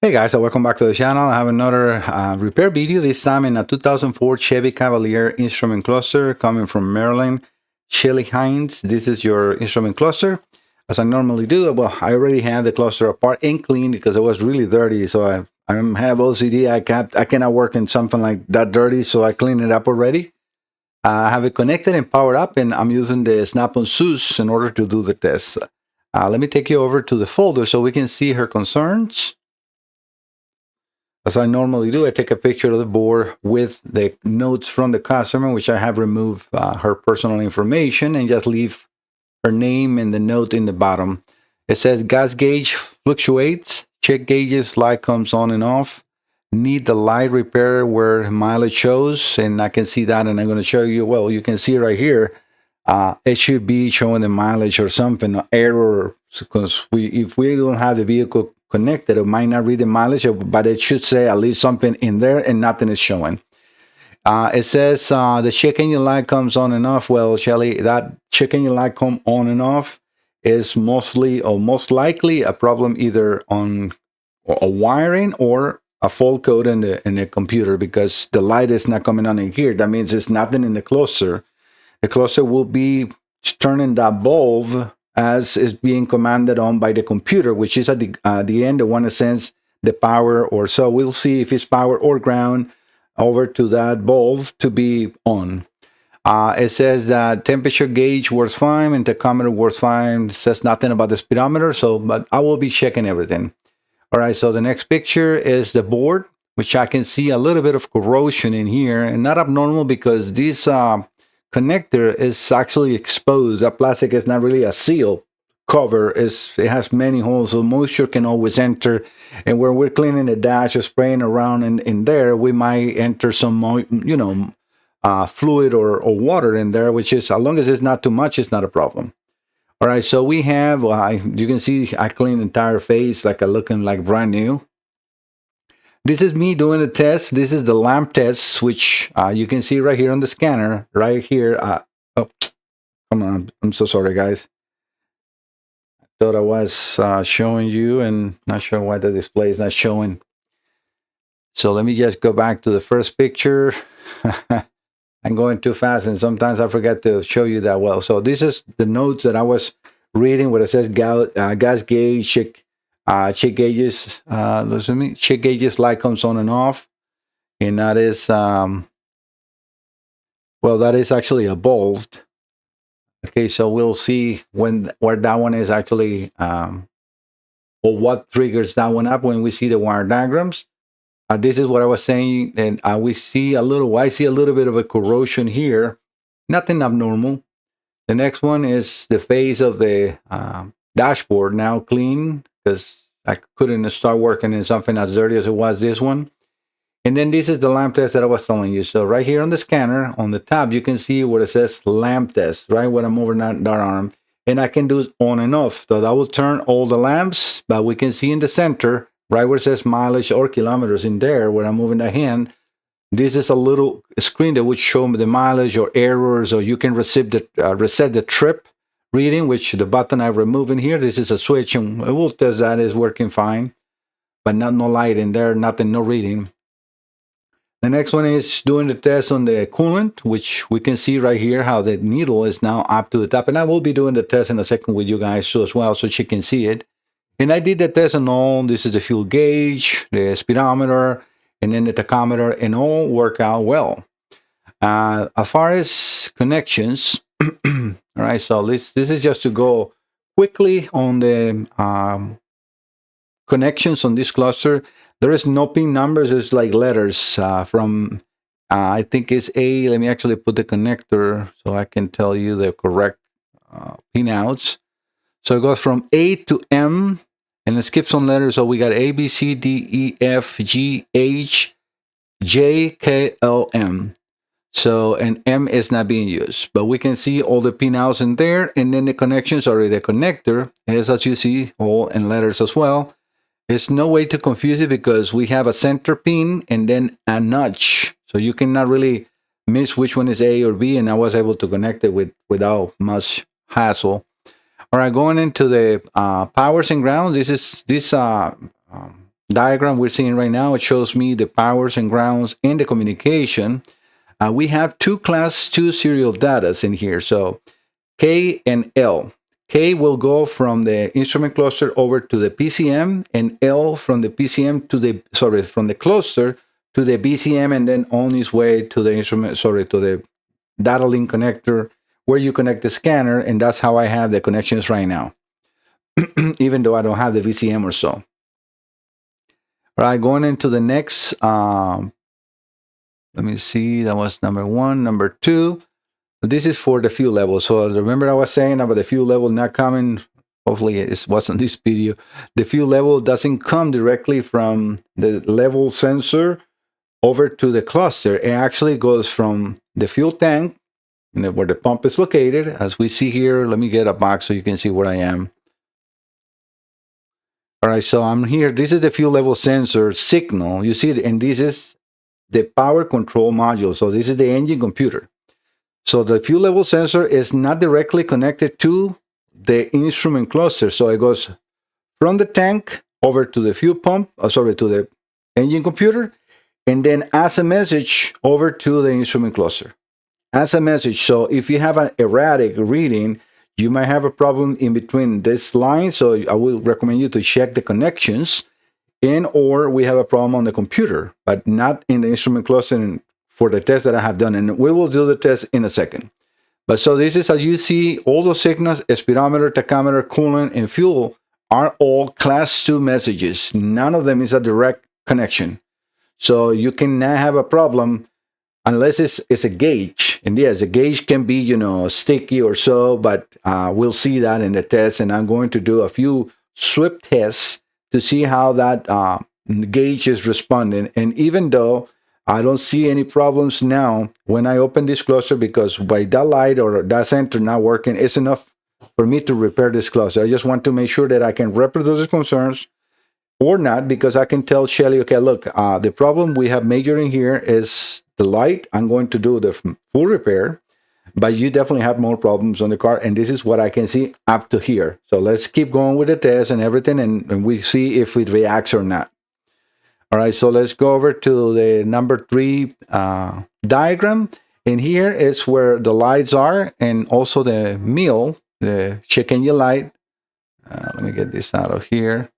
Hey guys, so welcome back to the channel. I have another repair video, this time in a 2004 Chevy Cavalier instrument cluster coming from Maryland. Shelly H, this is your instrument cluster. As I normally do, well, I already have the cluster apart and clean because it was really dirty. So I have OCD. I cannot work in something like that dirty, so I cleaned it up already. I have it connected and powered up, and I'm using the snap-on Zeus in order to do the test. Let me take you over to the folder so we can see her concerns. As I normally do, I take a picture of the board with the notes from the customer, which I have removed her personal information and just leave her name and the note in the bottom. It says gas gauge fluctuates, check gauges light comes on and off, need the light repair where mileage shows, and I can see that, and I'm going to show you. Well, you can see right here, it should be showing the mileage or something, error, because if we don't have the vehicle connected, it might not read the mileage, but it should say at least something in there, and nothing is showing. It says the check engine light comes on and off. Well, Shelly, that check engine light come on and off is mostly or most likely a problem either on a wiring or a fault code in the computer, because the light is not coming on in here. That means there's nothing in the cluster. The cluster will be turning that bulb as is being commanded on by the computer, which is at the end, the one that sends the power, or so we'll see if it's power or ground over to that bulb to be on. It says that temperature gauge works fine and tachometer works fine. It says nothing about the speedometer, but I will be checking everything. All right, so the next picture is the board, which I can see a little bit of corrosion in here, and not abnormal because this connector is actually exposed. That plastic is not really a seal cover. It has many holes, so moisture can always enter. And when we're cleaning the dash or spraying around in there, we might enter some, fluid or water in there, which is, as long as it's not too much, it's not a problem. All right, so we have, you can see I cleaned the entire face, like looking like brand new. This is me doing the test. This is the lamp test, which you can see right here on the scanner, right here. Oh, come on. I'm so sorry, guys. I thought I was showing you, and not sure why the display is not showing. So let me just go back to the first picture. I'm going too fast, and sometimes I forget to show you that well. So this is the notes that I was reading, where it says gas gauge, check gauges, check gauges light comes on and off, and that is that is actually a bulb. Okay, so we'll see where that one is actually, or what triggers that one up when we see the wire diagrams. This is what I was saying, and I see a little bit of a corrosion here, nothing abnormal. The next one is the face of the dashboard, now clean, because I couldn't start working in something as dirty as it was this one. And then this is the lamp test that I was telling you. So right here on the scanner, on the tab, you can see what it says lamp test, right when I'm moving that arm. And I can do it on and off. So that will turn all the lamps, but we can see in the center, right where it says mileage or kilometers in there, where I'm moving the hand, this is a little screen that would show me the mileage or errors, or you can reset the trip reading, which the button I'm removing here, this is a switch, and we'll test that is working fine, but no light in there, nothing, no reading. The next one is doing the test on the coolant, which we can see right here how the needle is now up to the top, and I will be doing the test in a second with you guys too as well, so you can see it. And I did the test on all. This is the fuel gauge, the speedometer, and then the tachometer, and all work out well. As far as connections, all right, so this is just to go quickly on the connections on this cluster. There is no pin numbers, it's like letters from, I think it's A. Let me actually put the connector so I can tell you the correct pin outs. So it goes from A to M, and it skips on letters. So we got A, B, C, D, E, F, G, H, J, K, L, M. So, and M is not being used, but we can see all the pinouts in there, and then the connections, or the connector is, as you see, all in letters as well. There's no way to confuse it because we have a center pin and then a notch. So you cannot really miss which one is A or B, and I was able to connect it without much hassle. All right, going into the powers and grounds, this diagram we're seeing right now, it shows me the powers and grounds and the communication. We have two class 2 serial datas in here. So K and L. K will go from the instrument cluster over to the PCM, and L from the PCM to the, from the cluster to the BCM, and then on its way to the instrument, to the data link connector where you connect the scanner, and that's how I have the connections right now, even though I don't have the VCM or so. All right, going into the next, let me see, that was number 1. Number 2, this is for the fuel level. So remember I was saying about the fuel level not coming, hopefully it wasn't this video. The fuel level doesn't come directly from the level sensor over to the cluster. It actually goes from the fuel tank, where the pump is located, as we see here. Let me get a box so you can see where I am. All right, so I'm here. This is the fuel level sensor signal. You see it, and this is the power control module. So this is the engine computer. So the fuel level sensor is not directly connected to the instrument cluster. So it goes from the tank over to the fuel pump, to the engine computer, and then as a message over to the instrument cluster. As a message. So if you have an erratic reading, you might have a problem in between this line. So I will recommend you to check the connections, or we have a problem on the computer, but not in the instrument cluster for the test that I have done. And we will do the test in a second. But so this is, as you see, all those signals, speedometer, tachometer, coolant, and fuel are all class 2 messages. None of them is a direct connection. So you cannot have a problem unless it's a gauge. And yes, a gauge can be, sticky or so, but we'll see that in the test. And I'm going to do a few sweep tests to see how that gauge is responding. And even though I don't see any problems now when I open this cluster, because by that light or that center not working, it's enough for me to repair this cluster. I just want to make sure that I can reproduce the concerns or not, because I can tell Shelly, okay, look, the problem we have major in here is the light. I'm going to do the full repair, but you definitely have more problems on the car, and this is what I can see up to here. So let's keep going with the test and everything, and we see if it reacts or not. All right, so let's go over to the number 3 diagram. And here is where the lights are, and also the mill, the check engine light. Let me get this out of here.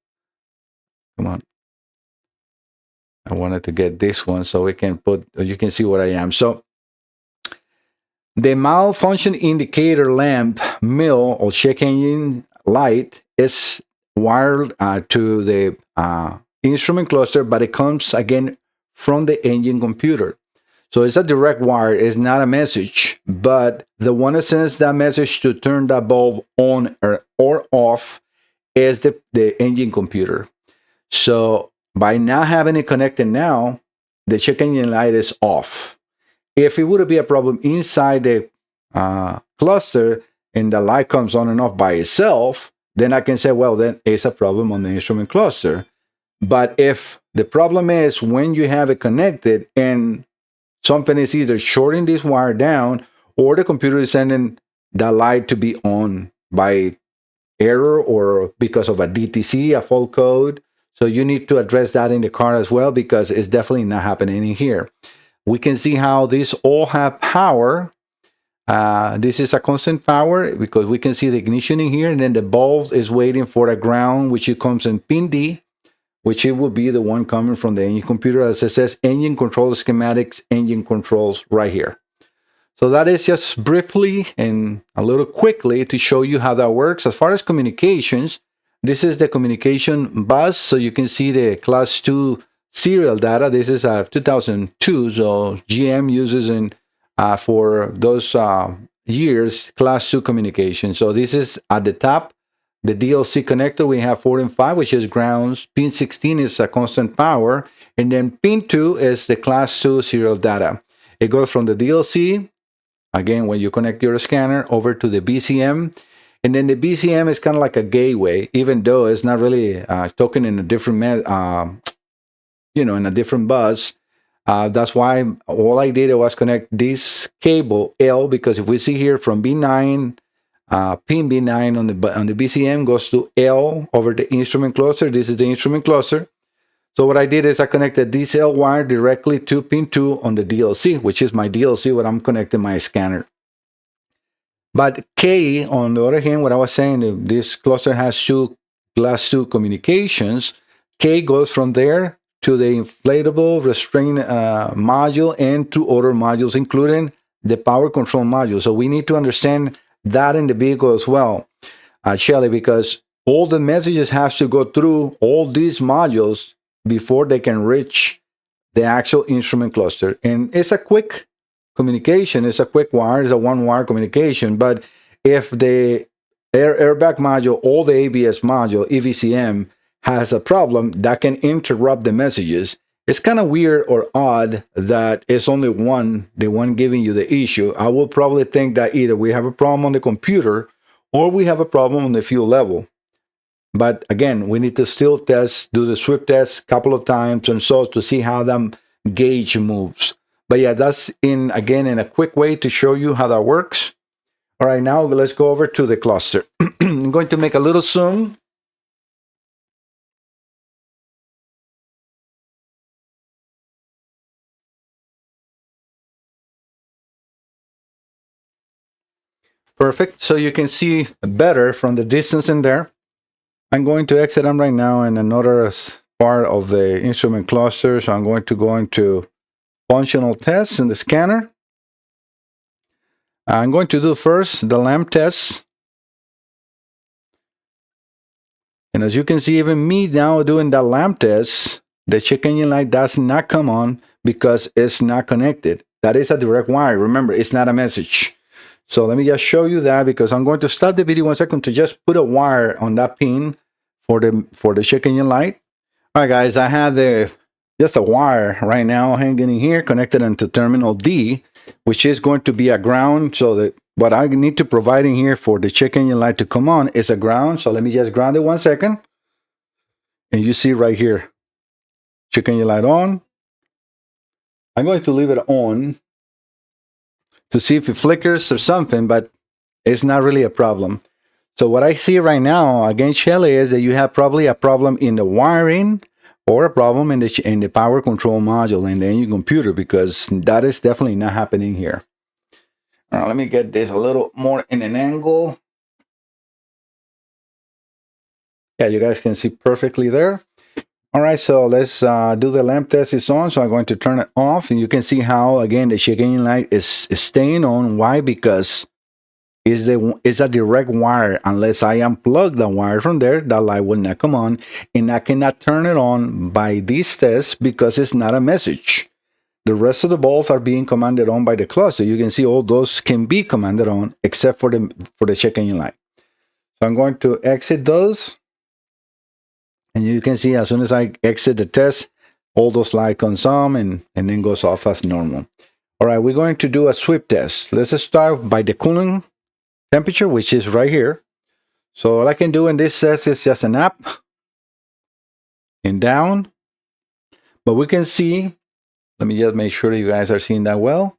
Come on. I wanted to get this one so we can you can see where I am. So the malfunction indicator lamp, mill, or check engine light is wired to the instrument cluster, but it comes again from the engine computer. So it's a direct wire. It's not a message, but the one that sends that message to turn that bulb on or off is the engine computer. So by not having it connected now, the check engine light is off. If it would be a problem inside the cluster and the light comes on and off by itself, then I can say, well, then it's a problem on the instrument cluster. But if the problem is when you have it connected and something is either shorting this wire down or the computer is sending the light to be on by error or because of a DTC, a fault code. So you need to address that in the car as well, because it's definitely not happening in here. We can see how these all have power. This is a constant power because we can see the ignition in here, and then the bulb is waiting for a ground, which it comes in pin D, which it will be the one coming from the engine computer. As it says, engine control schematics, engine controls right here. So that is just briefly and a little quickly to show you how that works. As far as communications, this is the communication bus. So you can see the class 2 serial data. This is 2002. So GM uses for those years class 2 communication. So this is at the top. The DLC connector, we have 4 and 5, which is grounds. Pin 16 is a constant power. And then pin 2 is the class 2 serial data. It goes from the DLC, again, when you connect your scanner, over to the BCM. And then the BCM is kind of like a gateway, even though it's not really talking in a different, in a different bus. That's why all I did was connect this cable L, because if we see here from B9, pin B9 on the BCM goes to L over the instrument cluster. This is the instrument cluster. So what I did is I connected this L wire directly to pin 2 on the DLC, which is my DLC where I'm connecting my scanner. But K, on the other hand, what I was saying, this cluster has two class 2 communications. K goes from there to the inflatable restraint module and to other modules, including the power control module. So we need to understand that in the vehicle as well, Shelly, because all the messages have to go through all these modules before they can reach the actual instrument cluster. And it's a quick communication. It's a quick wire. It's a one-wire communication. But if the airbag module or the ABS module, EVCM, has a problem, that can interrupt the messages. It's kind of weird or odd that it's only one, the one giving you the issue. I will probably think that either we have a problem on the computer or we have a problem on the fuel level. But again, we need to still test, do the sweep test a couple of times and so to see how that gauge moves. But yeah, that's in a quick way to show you how that works. All right, now let's go over to the cluster. I'm going to make a little zoom. Perfect. So you can see better from the distance in there. I'm going to exit them right now in another part of the instrument cluster. So I'm going to go into functional tests in the scanner. I'm going to do first the lamp test. And as you can see, even me now doing that lamp test, the check engine light does not come on because it's not connected. That is a direct wire. Remember, it's not a message. So let me just show you that because I'm going to stop the video 1 second to just put a wire on that pin for the check engine light. All right, guys, I have just a wire right now hanging in here connected into terminal D, which is going to be a ground. So that what I need to provide in here for the check engine light to come on is a ground. So let me just ground it 1 second. And you see right here, check engine light on. I'm going to leave it on to see if it flickers or something, but it's not really a problem. So what I see right now against Shelly is that you have probably a problem in the wiring or a problem in the power control module in the engine computer, because that is definitely not happening here. All right, let me get this a little more in an angle. Yeah, you guys can see perfectly there. All right, so let's do the lamp test is on. So I'm going to turn it off, and you can see how, again, the check engine light is staying on. Why? Because it's a direct wire. Unless I unplug the wire from there, that light will not come on, and I cannot turn it on by this test because it's not a message. The rest of the bulbs are being commanded on by the cluster. You can see all those can be commanded on except for the check engine light. So I'm going to exit those. And you can see as soon as I exit the test, all those lights comes on and then goes off as normal. All right, we're going to do a sweep test. Let's start by the cooling temperature, which is right here. So all I can do in this test is just an up and down. But we can see, let me just make sure you guys are seeing that well.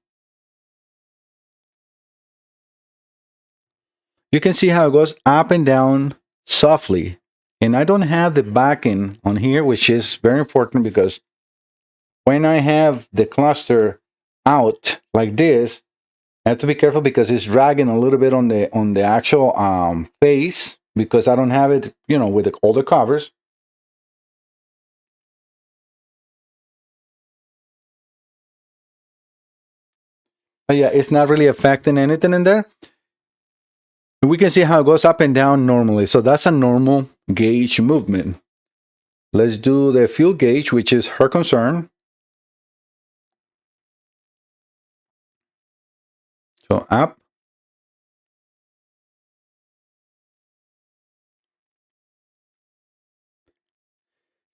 You can see how it goes up and down softly. And I don't have the backing on here, which is very important because when I have the cluster out like this, I have to be careful because it's dragging a little bit on the actual face because I don't have it, with all the covers. But yeah, it's not really affecting anything in there. And we can see how it goes up and down normally. So that's a normal gauge movement. Let's do the fuel gauge, which is her concern. So up.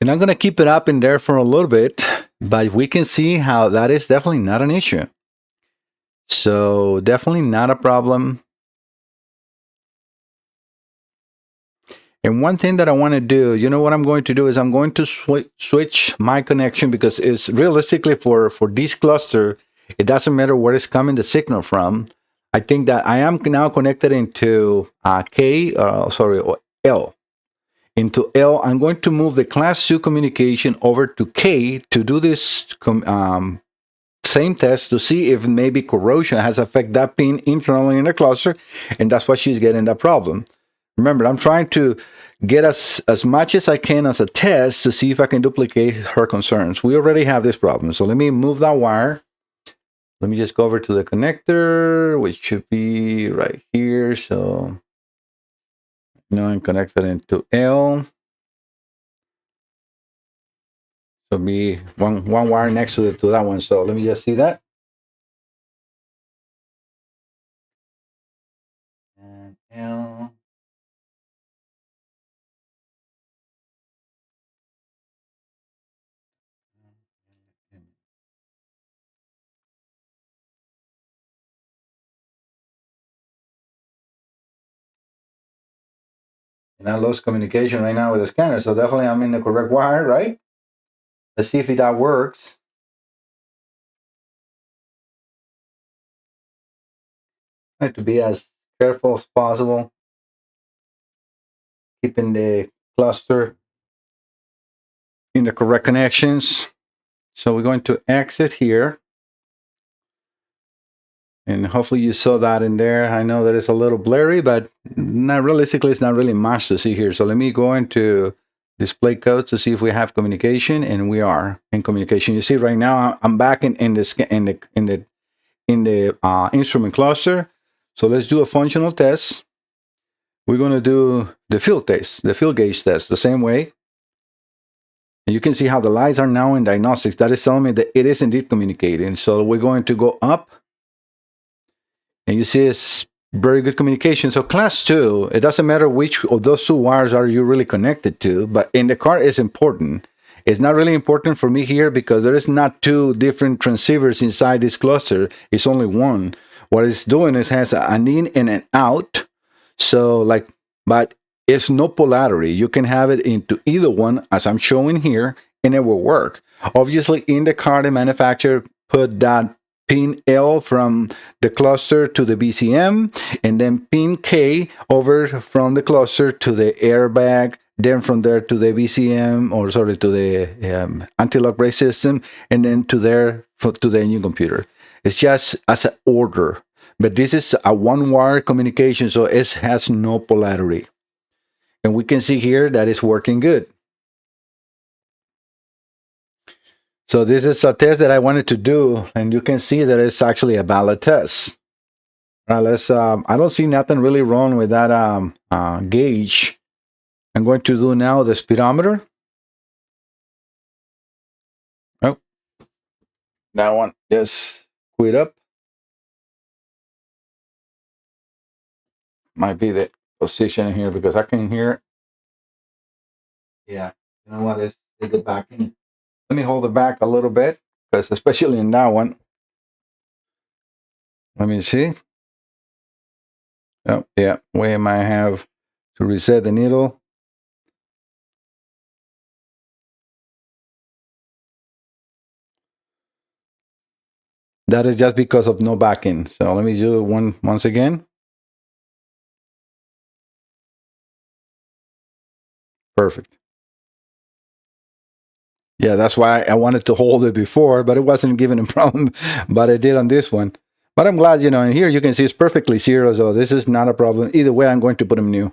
And I'm going to keep it up in there for a little bit, but we can see how that is definitely not an issue. So definitely not a problem. And one thing that I want to do, what I'm going to do is I'm going to switch my connection because it's realistically for this cluster, it doesn't matter where it's coming the signal from. I think that I am now connected into L. into L. I'm going to move the class 2 communication over to K to do this same test to see if maybe corrosion has affected that pin internally in the cluster, and that's why she's getting that problem. Remember, I'm trying to get as much as I can as a test to see if I can duplicate her concerns. We already have this problem, so let me move that wire. Let me just go over to the connector, which should be right here. So, I'm connected into L. So be one wire next to that one. So let me just see that. And L. And I lost communication right now with the scanner. So definitely I'm in the correct wire, right? Let's see if that works. I have to be as careful as possible, keeping the cluster in the correct connections. So we're going to exit here. And hopefully you saw that in there. I know that it's a little blurry, but not realistically, it's not really much to see here. So let me go into display code to see if we have communication, and we are in communication. You see right now I'm back in the instrument cluster. So let's do a functional test. We're going to do the field test, the field gauge test, the same way. And you can see how the lights are now in diagnostics. That is telling me that it is indeed communicating. So we're going to go up. And you see it's very good communication. So class 2, it doesn't matter which of those two wires are you really connected to, but in the car it's important. It's not really important for me here because there is not two different transceivers inside this cluster. It's only one. What it's doing is has an in and an out. So but it's no polarity. You can have it into either one as I'm showing here, and it will work. Obviously in the car, the manufacturer put that pin L from the cluster to the BCM, and then pin K over from the cluster to the airbag, then from there to the BCM, or sorry, to the anti-lock brake system, and then to the engine computer. It's just as an order, but this is a one-wire communication, so it has no polarity. And we can see here that it's working good. So this is a test that I wanted to do, and you can see that it's actually a valid test. All right, let's. I don't see nothing really wrong with that gauge. I'm going to do now the speedometer. Oh, that one just quit up. Might be the position here because I can hear. Yeah, you know what? Let's take it back in. Let me hold it back a little bit because especially in that one. Let me see. Oh, yeah, we might have to reset the needle. That is just because of no backing. So let me do it once again. Perfect. Yeah, that's why I wanted to hold it before, but it wasn't giving a problem, but I did on this one. But I'm glad, and here you can see it's perfectly zero, so this is not a problem. Either way, I'm going to put them new.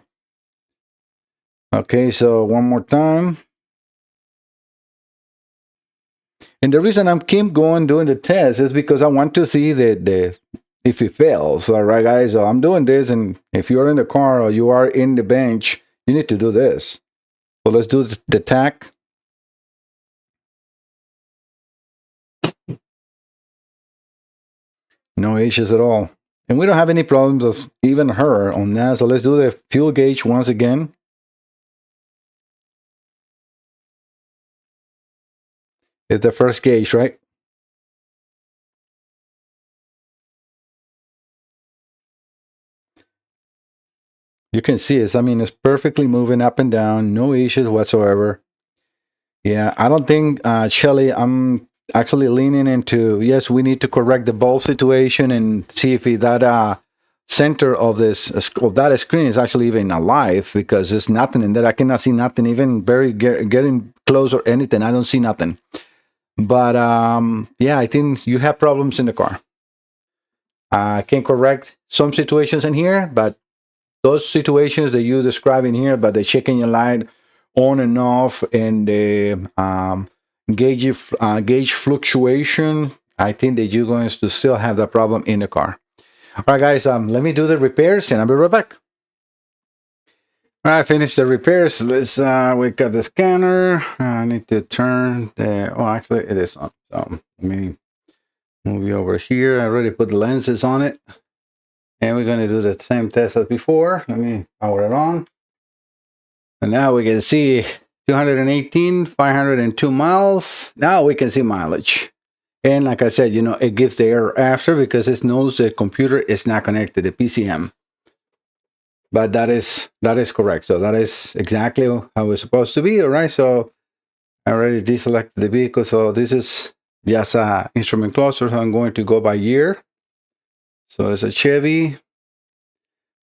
Okay, so one more time. And the reason I'm keep going doing the test is because I want to see the if it fails. All right, guys, so I'm doing this, and if you're in the car or you are in the bench, you need to do this. So let's do the tack. No issues at all. And we don't have any problems of even her on that. So let's do the fuel gauge once again. It's the first gauge, right? You can see it. I mean, it's perfectly moving up and down. No issues whatsoever. Yeah, I don't think, Shelly, I'm actually leaning into, yes, we need to correct the ball situation and see if that center of that screen is actually even alive, because there's nothing in there. I cannot see nothing, even getting close or anything. I don't see nothing. But yeah, I think you have problems in the car. I can correct some situations in here, but those situations that you describe in here, but the checking your light on and off, and the gauge fluctuation, I think that you're going to still have that problem in the car. All right, guys, let me do the repairs, and I'll be right back. All right, finish the repairs. Let's wake up the scanner. I need to turn the, oh, actually it is on. So let me move you over here. I already put the lenses on it. And we're going to do the same test as before. Let me power it on. And now we can see 218, 502 miles. Now we can see mileage. And like I said, you know, it gives the error after because it knows the computer is not connected, the PCM. But that is correct. So that is exactly how it's supposed to be. All right. So I already deselected the vehicle. So this is just an instrument cluster. So I'm going to go by year. So it's a Chevy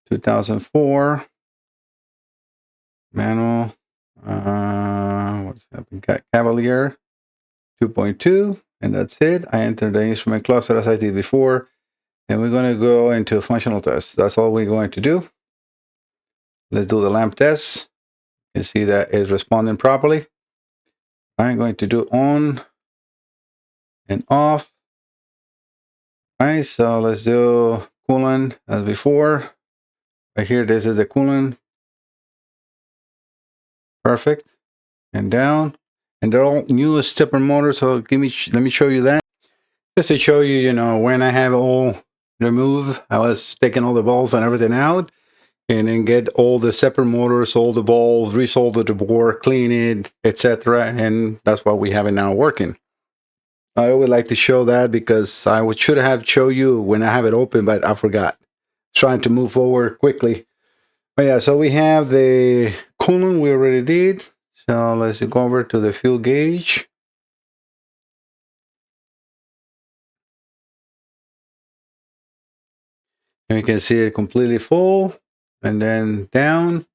2004 manual. What's happening? Cavalier 2.2, and that's it. I entered the instrument cluster as I did before, and we're going to go into a functional test. That's all we're going to do. Let's do the lamp test. You can see that it's responding properly. I'm going to do on and off. All right, so let's do coolant as before. Right here, this is the coolant. Perfect. And down. And they're all new stepper motors, so let me show you that. Just to show you, you know, when I have all removed, I was taking all the balls and everything out, and then get all the stepper motors, all the balls, resolder the board, clean it, etc. And that's what we have it now working. I would like to show that because I should have shown you when I have it open, but I forgot. Trying to move forward quickly. But yeah, so we have the coolant we already did. So let's go over to the fuel gauge. And you can see it completely full, and then down.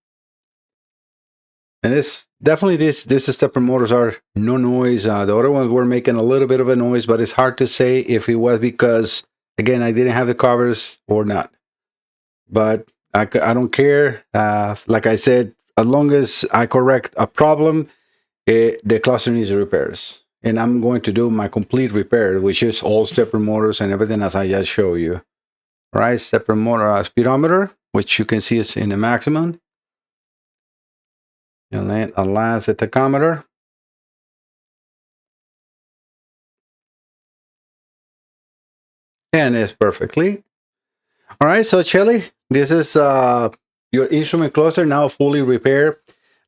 And this definitely this stepper motors are no noise. The other ones were making a little bit of a noise, but it's hard to say if it was because, again, I didn't have the covers or not. But I don't care. Like I said, as long as I correct a problem, the cluster needs repairs. And I'm going to do my complete repair, which is all stepper motors and everything as I just showed you. All right, stepper motor speedometer, which you can see is in the maximum. And then last, the tachometer. And it's perfectly. All right, so Shelly, this is your instrument cluster now fully repaired.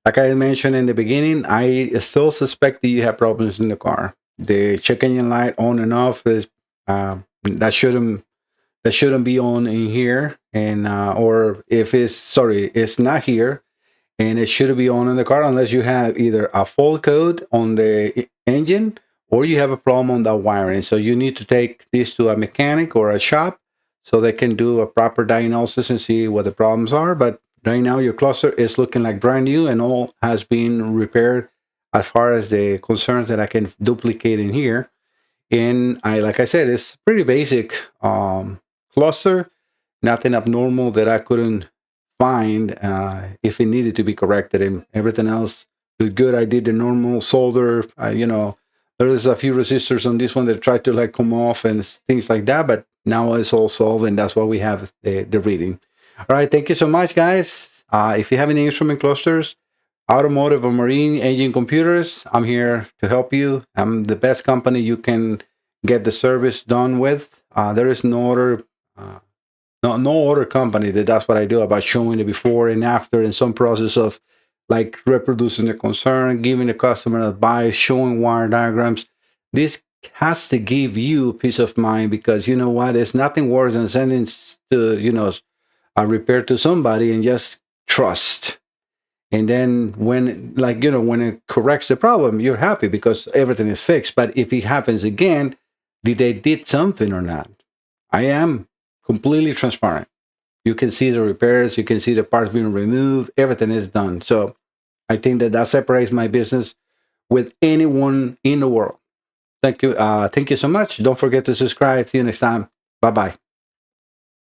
Like I mentioned in the beginning, I still suspect that you have problems in the car. The check engine light on and off is that shouldn't be on in here, and or if it's not here, and it should be on in the car unless you have either a fault code on the engine or you have a problem on that wiring. So you need to take this to a mechanic or a shop so they can do a proper diagnosis and see what the problems are. But right now your cluster is looking like brand new and all has been repaired as far as the concerns that I can duplicate in here. And like I said, it's pretty basic cluster, nothing abnormal that I couldn't find if it needed to be corrected, and everything else was good. I did the normal solder. You know, there's a few resistors on this one that tried to like come off and things like that, but now it's all solved, and that's why we have the reading. All right, thank you so much, guys. If you have any instrument clusters, automotive or marine engine computers, I'm here to help you. I'm the best company you can get the service done with. There is no other no other company that's what I do about showing the before and after in some process of like reproducing the concern, giving the customer advice, showing wire diagrams. This has to give you peace of mind because you know what? It's nothing worse than sending to, you know, a repair to somebody and just trust. And then when, like, you know, when it corrects the problem, you're happy because everything is fixed. But if it happens again, did they did something or not? I am completely transparent. You can see the repairs, you can see the parts being removed, everything is done. So I think that separates my business with anyone in the world. Thank you so much. Don't forget to subscribe. See you next time. Bye bye.